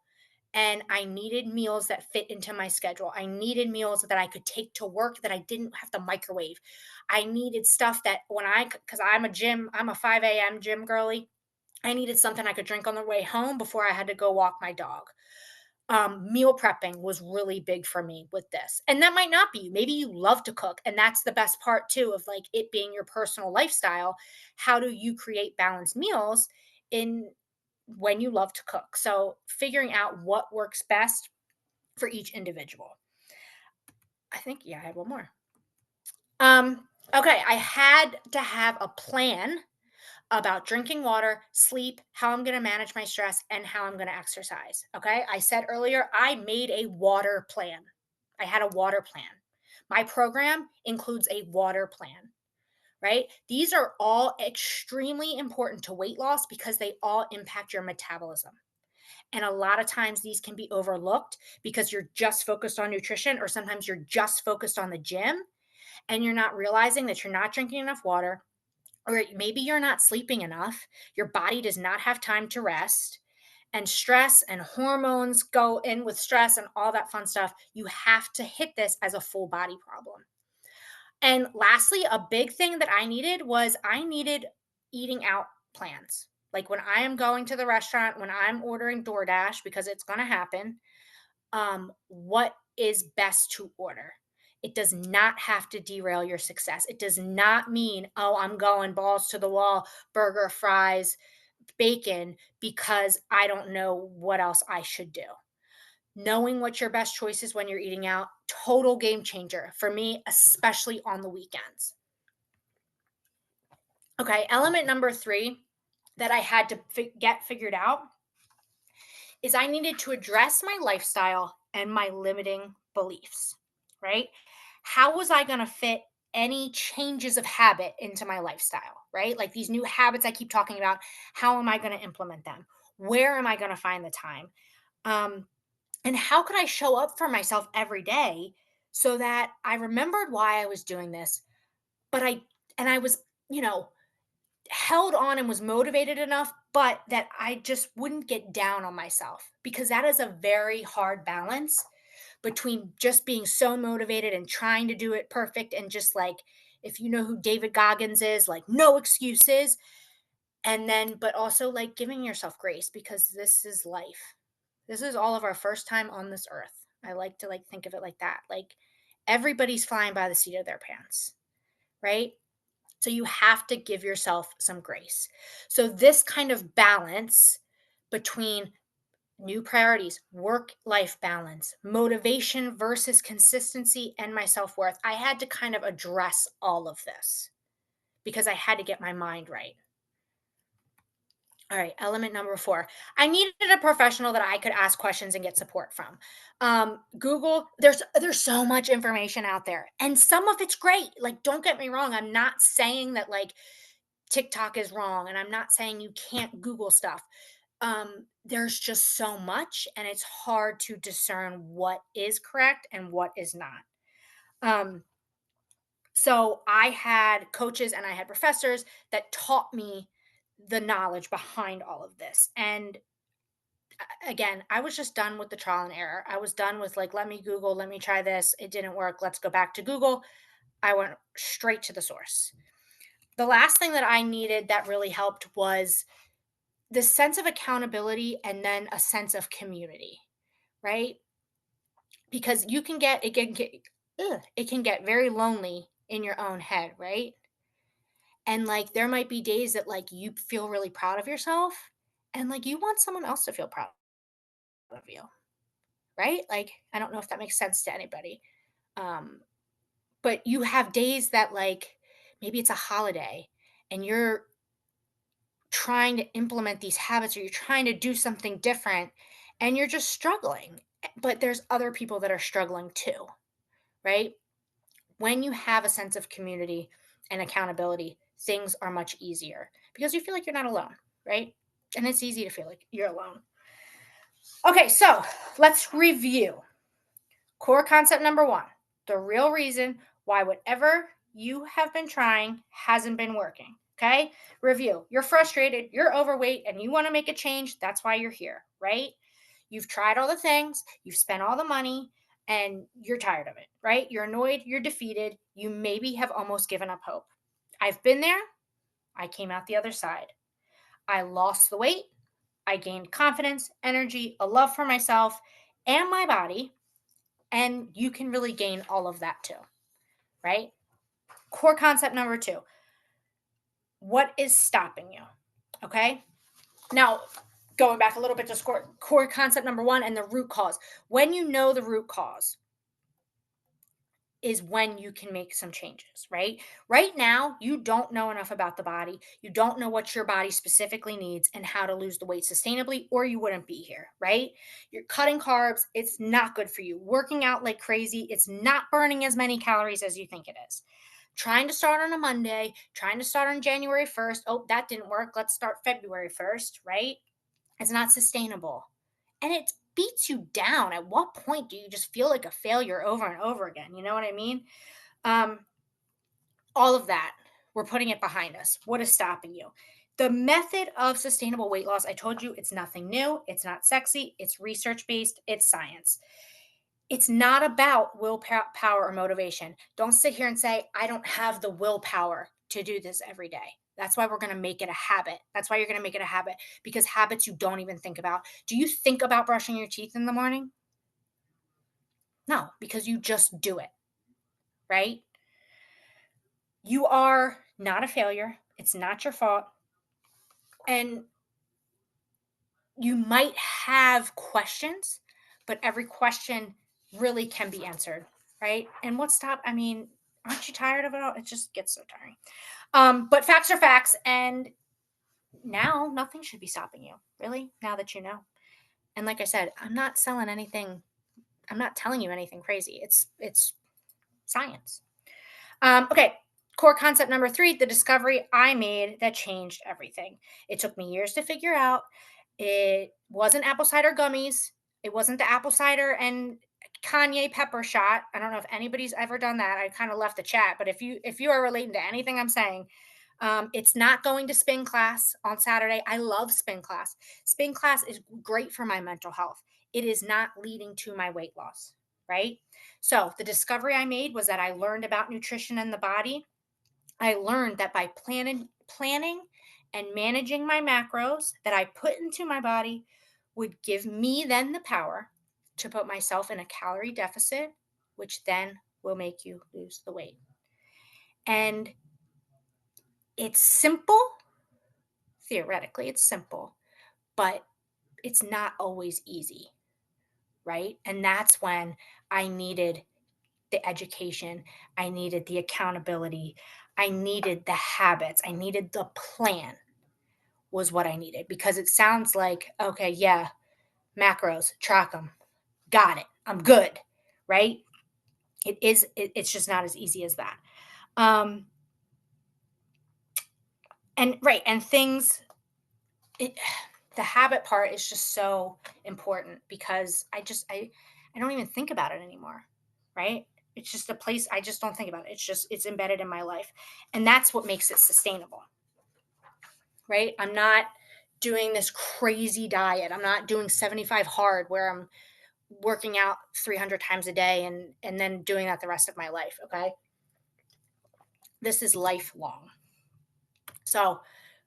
and I needed meals that fit into my schedule. I needed meals that I could take to work that I didn't have to microwave. I needed stuff that because I'm a 5 a.m. gym girly. I needed something I could drink on the way home before I had to go walk my dog. Meal prepping was really big for me with this. And that might not be you. Maybe you love to cook. And that's the best part too of like it being your personal lifestyle. How do you create balanced meals in when you love to cook. So figuring out what works best for each individual. I think, yeah, I had one more. Okay, I had to have a plan about drinking water, sleep, how I'm going to manage my stress, and how I'm going to exercise. Okay. I said earlier, I made a water plan. I had a water plan. My program includes a water plan, right? These are all extremely important to weight loss because they all impact your metabolism. And a lot of times these can be overlooked because you're just focused on nutrition, or sometimes you're just focused on the gym and you're not realizing that you're not drinking enough water, or maybe you're not sleeping enough. Your body does not have time to rest, and stress and hormones go in with stress and all that fun stuff. You have to hit this as a full body problem. And lastly, a big thing that I needed eating out plans. Like when I am going to the restaurant, when I'm ordering DoorDash, because it's going to happen, what is best to order. It does not have to derail your success. It does not mean, oh, I'm going balls to the wall, burger, fries, bacon, because I don't know what else I should do. Knowing what your best choice is when you're eating out, total game changer for me, especially on the weekends. Okay, element number 3 that I had to get figured out is I needed to address my lifestyle and my limiting beliefs, right? How was I going to fit any changes of habit into my lifestyle, right? Like these new habits I keep talking about, how am I going to implement them? Where am I going to find the time? Um, and how could I show up for myself every day so that I remembered why I was doing this, but I was, you know, held on and was motivated enough, but that I just wouldn't get down on myself, because that is a very hard balance between just being so motivated and trying to do it perfect and just like, if you know who David Goggins is, like no excuses, and then but also like giving yourself grace, because this is life. This is all of our first time on this earth. I like to like think of it like that. Like everybody's flying by the seat of their pants, right? So you have to give yourself some grace. So this kind of balance between new priorities, work life balance, motivation versus consistency, and my self worth, I had to kind of address all of this because I had to get my mind right. All right, element number 4. I needed a professional that I could ask questions and get support from. Google, there's so much information out there, and some of it's great. Like, don't get me wrong. I'm not saying that like TikTok is wrong, and I'm not saying you can't Google stuff. There's just so much, and it's hard to discern what is correct and what is not. Um, so I had coaches and I had professors that taught me the knowledge behind all of this. And again, I was just done with the trial and error. I was done with like, let me Google, let me try this. It didn't work. Let's go back to Google. I went straight to the source. The last thing that I needed that really helped was this sense of accountability and then a sense of community, right? Because you can get it can get very lonely in your own head, right? And like there might be days that like you feel really proud of yourself and like you want someone else to feel proud of you, right? Like I don't know if that makes sense to anybody. Um but you have days that like maybe it's a holiday and you're trying to implement these habits or you're trying to do something different and you're just struggling. But there's other people that are struggling too, right? When you have a sense of community and accountability, things are much easier because you feel like you're not alone, right? And it's easy to feel like you're alone. Okay, so let's review. Core concept number 1, the real reason why whatever you have been trying hasn't been working. Okay, review. You're frustrated, you're overweight, and you want to make a change. That's why you're here, right? You've tried all the things, you've spent all the money, and you're tired of it, right? You're annoyed, you're defeated, you maybe have almost given up hope. I've been there, I came out the other side. I lost the weight, I gained confidence, energy, a love for myself and my body, and you can really gain all of that too, right? Core concept number 2, what is stopping you? Okay. Now, Going back a little bit to core concept number one and the root cause. When you know the root cause, is when you can make some changes, right? Right now, you don't know enough about the body. You don't know what your body specifically needs and how to lose the weight sustainably, or you wouldn't be here, right? You're cutting carbs. It's not good for you. Working out like crazy. It's not burning as many calories as you think it is. Trying to start on a Monday, trying to start on January 1st. Oh, that didn't work. Let's start February 1st, right? It's not sustainable. And it beats you down. At what point do you just feel like a failure over and over again? You know what I mean? Um, all of that, we're putting it behind us. What is stopping you? The method of sustainable weight loss, I told you it's nothing new. It's not sexy. It's research based. It's science. It's not about willpower or motivation. Don't sit here and say, I don't have the willpower to do this every day. That's why we're going to make it a habit. That's why you're going to make it a habit because habits you don't even think about. Do you think about brushing your teeth in the morning? No, because you just do it, right? You are not a failure. It's not your fault. And you might have questions, but every question really can be answered, right? And what stop? I mean, aren't you tired of it all? It just gets so tiring. But facts are facts, and now nothing should be stopping you, really. Now that you know, and like I said, I'm not selling anything. I'm not telling you anything crazy. It's science. Okay, core concept number three, the discovery I made that changed everything. It took me years to figure out. It wasn't apple cider gummies. It wasn't the apple cider and Kanye pepper shot. I don't know if anybody's ever done that. I kind of left the chat, but if you are relating to anything I'm saying, it's not going to spin class on Saturday. I love spin class. Spin class is great for my mental health. It is not leading to my weight loss, right? So the discovery I made was that I learned about nutrition and the body. I learned that by planning and managing my macros that I put into my body would give me then the power to put myself in a calorie deficit, which then will make you lose the weight. And it's simple. Theoretically, it's simple, but it's not always easy, right? And that's when I needed the education, I needed the accountability, I needed the habits, I needed the plan was what I needed because it sounds like, okay, yeah, macros, track them, got it, I'm good, right? It's just not as easy as that. Um, and right, and things, it, the habit part is just so important because I don't even think about it anymore, right? It's just a place I just don't think about it. It's embedded in my life. And that's what makes it sustainable, right? I'm not doing this crazy diet. I'm not doing 75 hard where I'm working out 300 times a day and then doing that the rest of my life, okay? This is lifelong. So,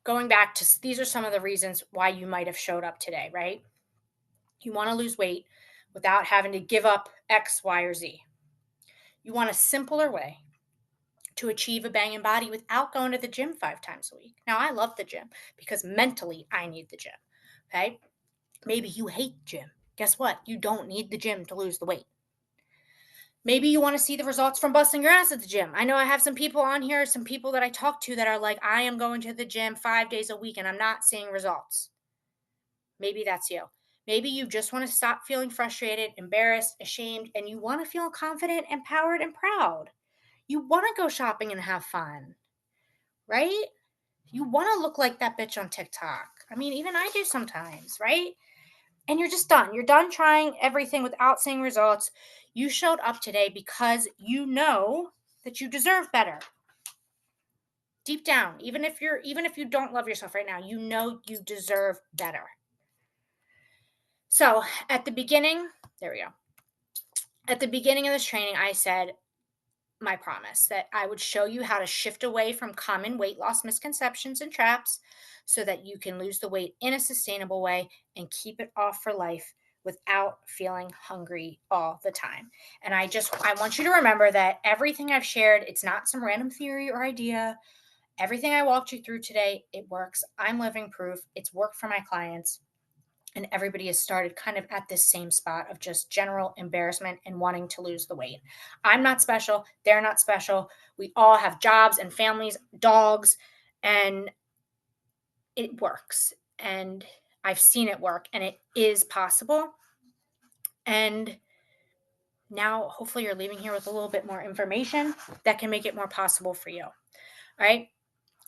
going back to these are some of the reasons why you might have showed up today, right? You want to lose weight without having to give up X, Y, or Z. You want a simpler way to achieve a banging body without going to the gym 5 times a week. Now, I love the gym because mentally I need the gym. Okay. Maybe you hate gym. Guess what? You don't need the gym to lose the weight. Maybe you want to see the results from busting your ass at the gym. I know I have some people on here, some people that I talk to that are like, I am going to the gym 5 days a week and I'm not seeing results. Maybe that's you. Maybe you just want to stop feeling frustrated, embarrassed, ashamed, and you want to feel confident, empowered, and proud. You want to go shopping and have fun, right? You want to look like that bitch on TikTok. I mean, even I do sometimes, right? And you're just done. You're done trying everything without seeing results. You showed up today because you know that you deserve better. Deep down, even if you don't love yourself right now, you know you deserve better. So, at the beginning, there we go. At the beginning of this training, I said my promise that I would show you how to shift away from common weight loss misconceptions and traps so that you can lose the weight in a sustainable way and keep it off for life without feeling hungry all the time. And I want you to remember that everything I've shared, it's not some random theory or idea. Everything I walked you through today, it works. I'm living proof. It's worked for my clients. And everybody has started kind of at this same spot of just general embarrassment and wanting to lose the weight. I'm not special. They're not special. We all have jobs and families, dogs, and it works. And I've seen it work and it is possible. And now, hopefully, you're leaving here with a little bit more information that can make it more possible for you. All right.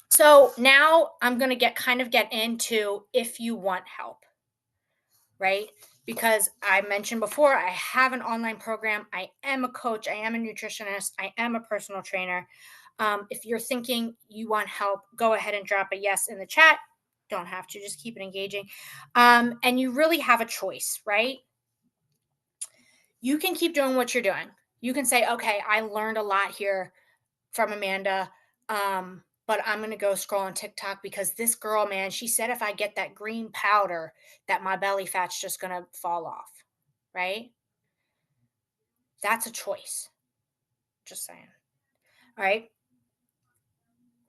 So now I'm going to get into if you want help, right? Because I mentioned before, I have an online program. I am a coach. I am a nutritionist. I am a personal trainer. If you're thinking you want help, go ahead and drop a yes in the chat. Don't have to, just keep it engaging. And you really have a choice, right? You can keep doing what you're doing. You can say, okay, I learned a lot here from Amanda. But I'm gonna go scroll on TikTok because this girl, man, she said if I get that green powder, that my belly fat's just gonna fall off, right? That's a choice. Just saying. All right.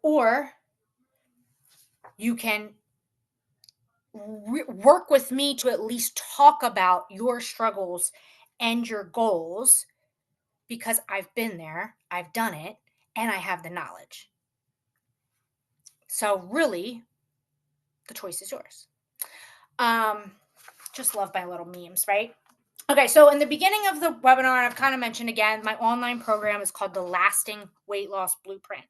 Or you can work with me to at least talk about your struggles and your goals because I've been there, I've done it, and I have the knowledge. So really, the choice is yours. Um, just love my little memes, right? Okay, so in the beginning of the webinar, I've kind of mentioned again, my online program is called the Lasting Weight Loss Blueprint.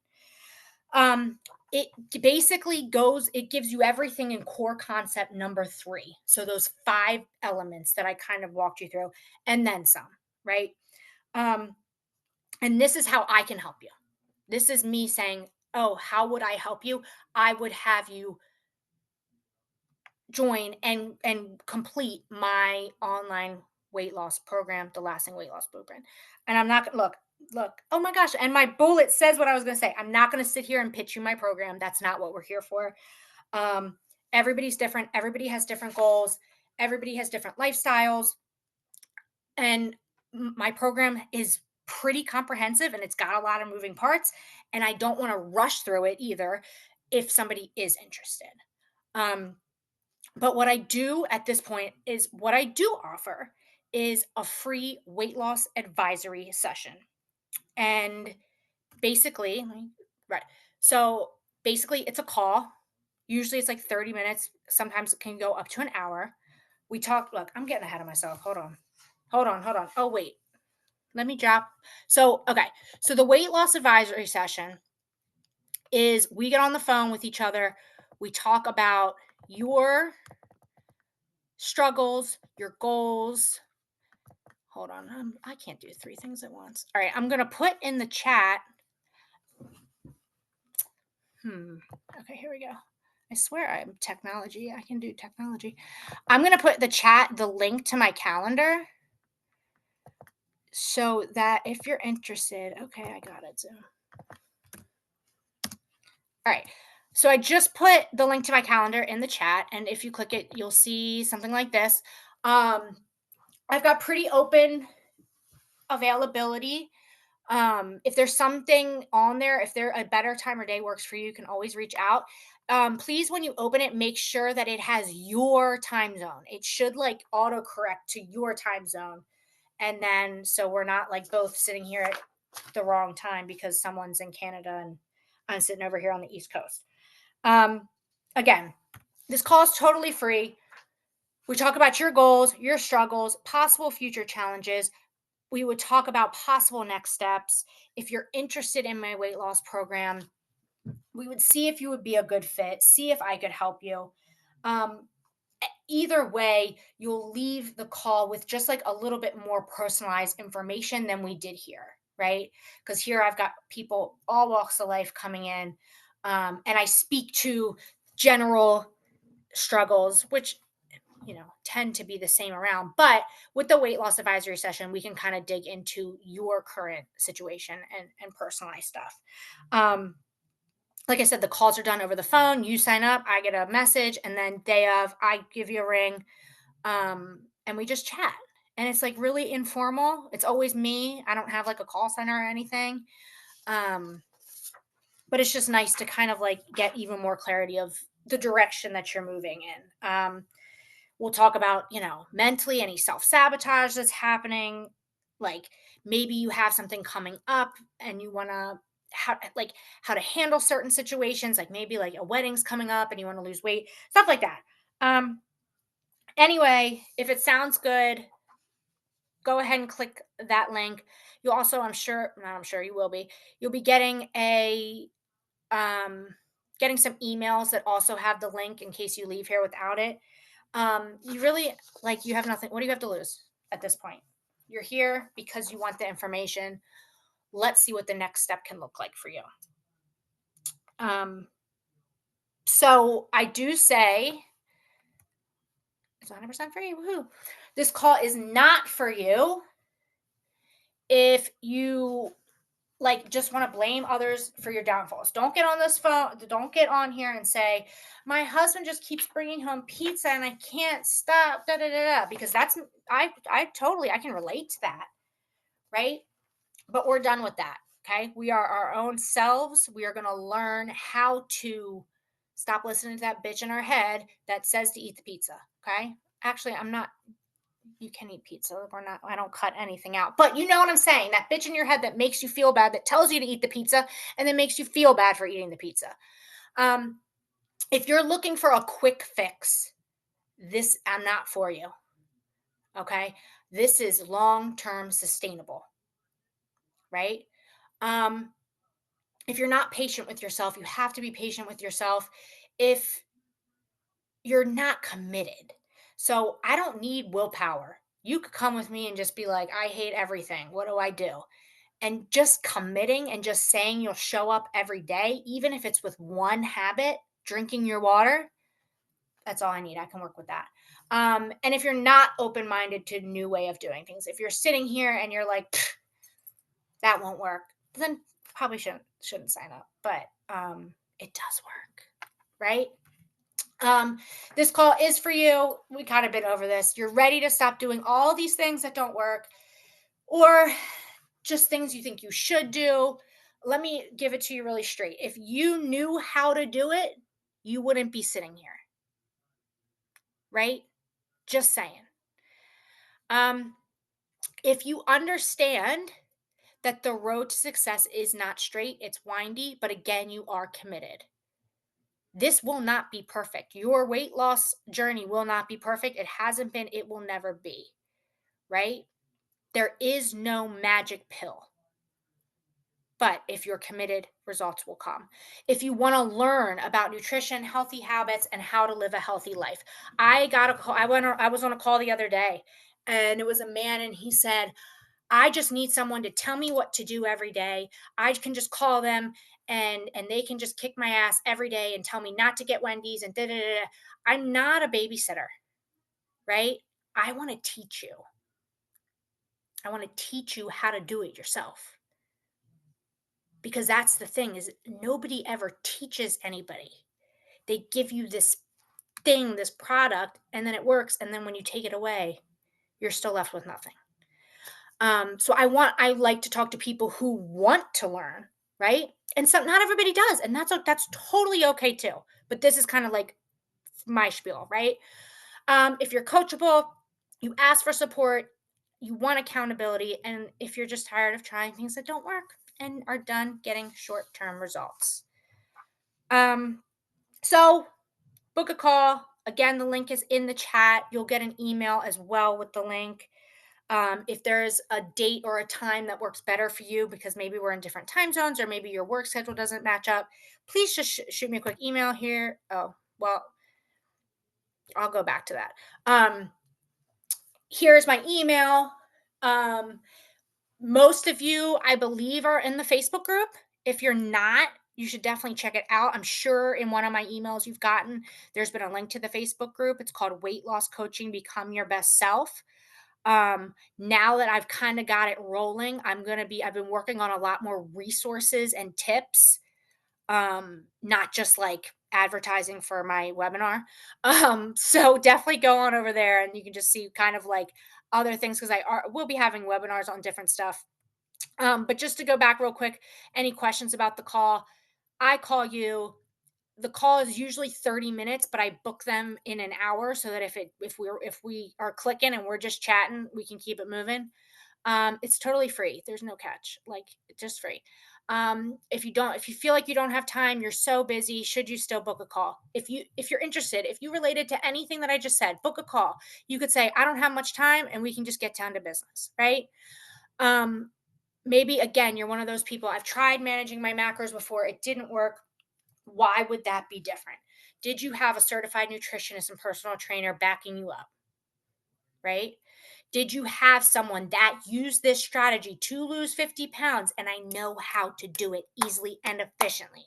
It basically it gives you everything in core concept number 3. So those 5 elements that I kind of walked you through, and then some, right? Um, and this is how I can help you. This is me saying, oh, how would I help you? I would have you join and complete my online weight loss program, the Lasting Weight Loss Blueprint. And I'm not look. Oh my gosh! And my bullet says what I was going to say. I'm not going to sit here and pitch you my program. That's not what we're here for. Um, Everybody's different. Everybody has different goals. Everybody has different lifestyles. And my program is pretty comprehensive and it's got a lot of moving parts. And I don't want to rush through it either if somebody is interested. Um, but what I do at this point is what I do offer is a free weight loss advisory session. And basically, right. So basically, it's a call. Usually it's like 30 minutes. Sometimes it can go up to an hour. We talk, look, I'm getting ahead of myself. Hold on. Hold on. Hold on. Oh, wait. Let me drop. So, okay. So the weight loss advisory session is we get on the phone with each other. We talk about your struggles, your goals. Hold on. I can't do 3 things at once. All right. I'm going to put in the chat. Okay, here we go. I swear I'm technology. I can do technology. I'm going to put the link to my calendar so that if you're interested, okay, I got it. Zoom. All right. So I just put the link to my calendar in the chat. And if you click it, you'll see something like this. I've got pretty open availability. If there's something on there, if there a better time or day works for you, you can always reach out. Please, when you open it, make sure that it has your time zone. It should like autocorrect to your time zone. And then so we're not like both sitting here at the wrong time because someone's in Canada and I'm sitting over here on the East Coast. Again, this call is totally free. We talk about your goals, your struggles, possible future challenges. We would talk about possible next steps. If you're interested in my weight loss program, we would see if you would be a good fit, see if I could help you. Either way, you'll leave the call with just like a little bit more personalized information than we did here, right? Because here I've got people all walks of life coming in, and I speak to general struggles, which tend to be the same around. But with the weight loss advisory session, we can kind of dig into your current situation and personalized stuff. Like I said, the calls are done over the phone. You sign up, I get a message, and then day of, I give you a ring, and we just chat. And it's like really informal. It's always me. I don't have like a call center or anything. But it's just nice to kind of like get even more clarity of the direction that you're moving in. We'll talk about, mentally any self sabotage that's happening. Like maybe you have something coming up and you want to, how to handle certain situations, like maybe like a wedding's coming up and you want to lose weight, stuff like that. Um, anyway, if it sounds good, go ahead and click that link. You also, I'm sure, not I'm sure you will be, you'll be um getting some emails that also have the link in case you leave here without it. You really, like, you have nothing. What do you have to lose at this point? You're here because you want the information. Let's see what the next step can look like for you. Um, so I do say it's 100% free. Woohoo. This call is not for you if you like just want to blame others for your downfalls. Don't get on this phone. Don't get on here and say, my husband just keeps bringing home pizza and I can't stop. Da da da da. Because that's I totally I can relate to that, right? But we're done with that. Okay, we are our own selves. We are going to learn how to stop listening to that bitch in our head that says to eat the pizza. Okay, actually, I'm not, you can eat pizza. We're not, I don't cut anything out. But you know what I'm saying? That bitch in your head that makes you feel bad, that tells you to eat the pizza and then makes you feel bad for eating the pizza. Um, if you're looking for a quick fix, this I'm not for you. Okay. This is long-term sustainable, right? Um, if you're not patient with yourself, you have to be patient with yourself if you're not committed. So I don't need willpower. You could come with me and just be like, I hate everything. What do I do? And just committing and just saying you'll show up every day, even if it's with one habit, drinking your water, that's all I need. I can work with that. And if you're not open minded to new way of doing things, if you're sitting here and you're like, that won't work, then probably shouldn't sign up. But it does work, right? Um, this call is for you. We kind of been over this. You're ready to stop doing all these things that don't work, or just things you think you should do. Let me give it to you really straight. If you knew how to do it, you wouldn't be sitting here, right? Just saying. Um, if you understand that the road to success is not straight, it's windy, but again, you are committed. This will not be perfect. Your weight loss journey will not be perfect. It hasn't been, it will never be, right? There is no magic pill. But if you're committed, results will come. If you want to learn about nutrition, healthy habits, and how to live a healthy life, I got a call. I was on a call the other day, and it was a man, and he said, "I just need someone to tell me what to do every day. I can just call them, and they can just kick my ass every day and tell me not to get Wendy's and da da da." I'm not a babysitter, right? I want to teach you. I want to teach you how to do it yourself. Because that's the thing, is nobody ever teaches anybody. They give you this thing, this product, and then it works, and then when you take it away, you're still left with nothing. So I like to talk to people who want to learn, right? And some, not everybody does, and that's totally okay too. But this is kind of like my spiel, right? If you're coachable, you ask for support, you want accountability, and if you're just tired of trying things that don't work and are done getting short-term results. Um, so book a call. Again, the link is in the chat. You'll get an email as well with the link. If there's a date or a time that works better for you, because maybe we're in different time zones or maybe your work schedule doesn't match up, please just shoot me a quick email here. Oh, well, I'll go back to that. Here's my email. Um, Most of you, I believe, are in the Facebook group. If you're not, you should definitely check it out. I'm sure in one of my emails you've gotten, there's been a link to the Facebook group. It's called Weight Loss Coaching Become Your Best Self. Now that I've kind of got it rolling, I've been working on a lot more resources and tips, not just like advertising for my webinar. So definitely go on over there and you can just see kind of like other things, because we'll be having webinars on different stuff. But just to go back real quick, any questions about the call, I call you, The call is usually 30 minutes, but I book them in an hour so that if we are clicking and we're just chatting, we can keep it moving. It's totally free. There's no catch. Like, it's just free. If you feel like you don't have time, you're so busy, should you still book a call? If you're interested, if you related to anything that I just said, book a call. You could say, I don't have much time, and we can just get down to business, right? Um, Maybe again, you're one of those people. I've tried managing my macros before, it didn't work. Why would that be different? Did you have a certified nutritionist and personal trainer backing you up, right? Did you have someone that used this strategy to lose 50 pounds and I know how to do it easily and efficiently?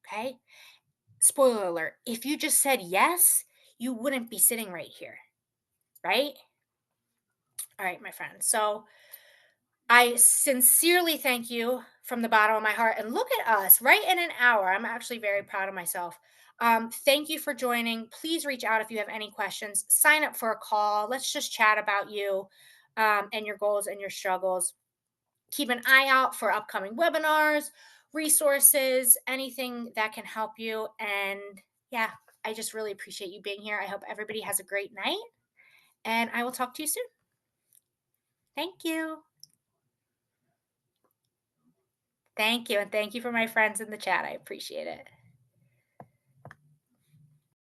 Okay. Spoiler alert, if you just said yes, you wouldn't be sitting right here, right? All right, my friend. So I sincerely thank you from the bottom of my heart. And look at us, right in an hour. I'm actually very proud of myself. Thank you for joining. Please reach out if you have any questions. Sign up for a call. Let's just chat about you and your goals and your struggles. Keep an eye out for upcoming webinars, resources, anything that can help you. And yeah, I just really appreciate you being here. I hope everybody has a great night, and I will talk to you soon. Thank you. Thank you. And thank you for my friends in the chat. I appreciate it.